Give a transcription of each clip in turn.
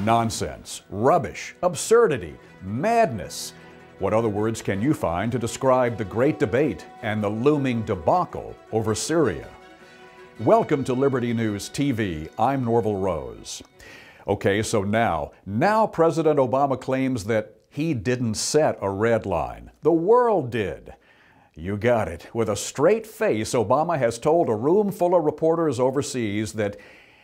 Nonsense, rubbish, absurdity, madness. What other words can you find to describe the great debate and the looming debacle over Syria? Welcome to Liberty News TV. I'm Norvell Rose. Okay, so now President Obama claims that he didn't set a red line. The world did. You got it. With a straight face, Obama has told a room full of reporters overseas that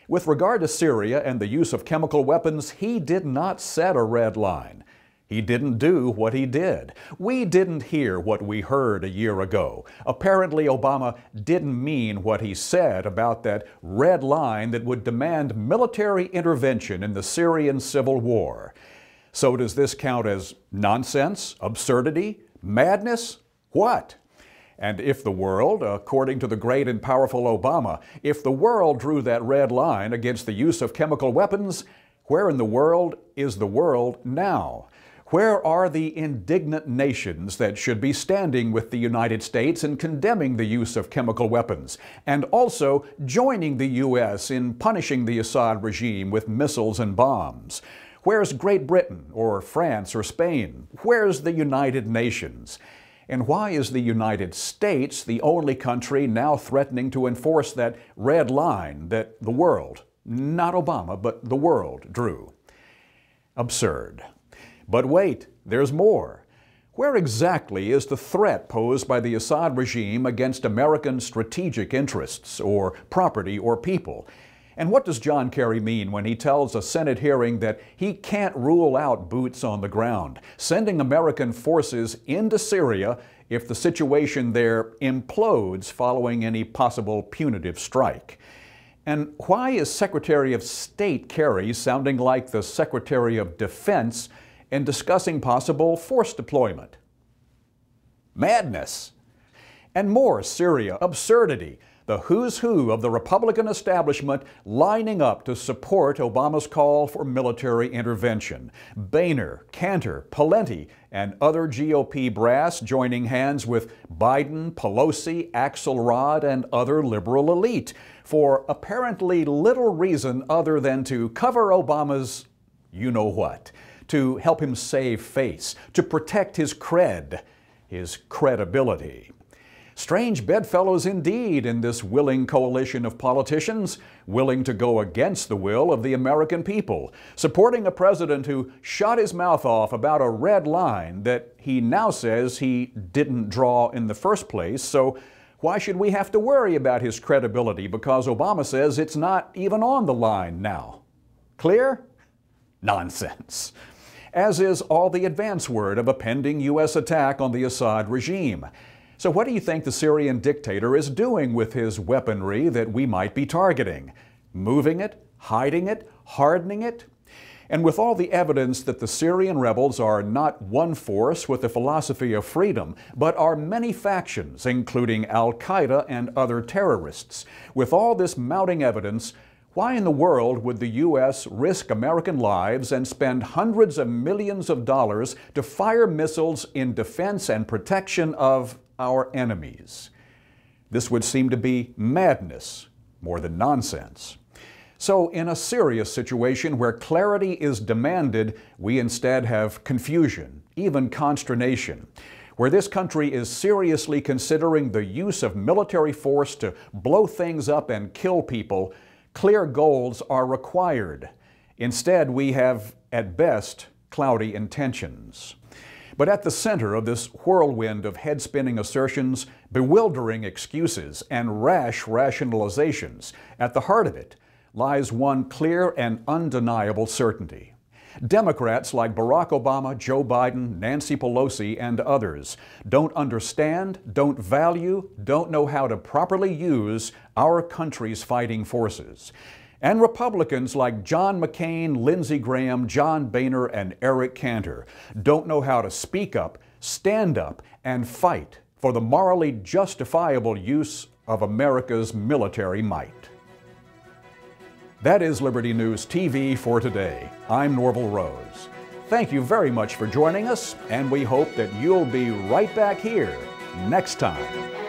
with regard to Syria and the use of chemical weapons, he did not set a red line. He didn't do what he did. We didn't hear what we heard a year ago. Apparently, Obama didn't mean what he said about that red line that would demand military intervention in the Syrian civil war. So does this count as nonsense, absurdity, madness? What? And if the world, according to the great and powerful Obama, if the world drew that red line against the use of chemical weapons, where in the world is the world now? Where are the indignant nations that should be standing with the United States in condemning the use of chemical weapons, and also joining the U.S. in punishing the Assad regime with missiles and bombs? Where's Great Britain, or France, or Spain? Where's the United Nations? And why is the United States the only country now threatening to enforce that red line that the world, not Obama, but the world, drew? Absurd. But wait, there's more. Where exactly is the threat posed by the Assad regime against American strategic interests, or property, or people? And what does John Kerry mean when he tells a Senate hearing that he can't rule out boots on the ground, sending American forces into Syria if the situation there implodes following any possible punitive strike? And why is Secretary of State Kerry sounding like the Secretary of Defense in discussing possible force deployment? Madness. And more Syria absurdity. The who's who of the Republican establishment lining up to support Obama's call for military intervention. Boehner, Cantor, Pawlenty, and other GOP brass joining hands with Biden, Pelosi, Axelrod, and other liberal elite for apparently little reason other than to cover Obama's you-know-what, to help him save face, to protect his cred, his credibility. Strange bedfellows indeed in this willing coalition of politicians, willing to go against the will of the American people, supporting a president who shot his mouth off about a red line that he now says he didn't draw in the first place. So why should we have to worry about his credibility because Obama says it's not even on the line now? Clear? Nonsense. As is all the advance word of a pending U.S. attack on the Assad regime. So what do you think the Syrian dictator is doing with his weaponry that we might be targeting? Moving it? Hiding it? Hardening it? And with all the evidence that the Syrian rebels are not one force with a philosophy of freedom, but are many factions, including Al-Qaeda and other terrorists, with all this mounting evidence, why in the world would the U.S. risk American lives and spend hundreds of millions of dollars to fire missiles in defense and protection of our enemies? This would seem to be madness more than nonsense. So in a serious situation where clarity is demanded, we instead have confusion, even consternation. Where this country is seriously considering the use of military force to blow things up and kill people, clear goals are required. Instead, we have, at best, cloudy intentions. But at the center of this whirlwind of head-spinning assertions, bewildering excuses, and rash rationalizations, at the heart of it lies one clear and undeniable certainty. Democrats like Barack Obama, Joe Biden, Nancy Pelosi, and others don't understand, don't value, don't know how to properly use our country's fighting forces. And Republicans like John McCain, Lindsey Graham, John Boehner, and Eric Cantor don't know how to speak up, stand up, and fight for the morally justifiable use of America's military might. That is Liberty News TV for today. I'm Norvell Rose. Thank you very much for joining us, and we hope that you'll be right back here next time.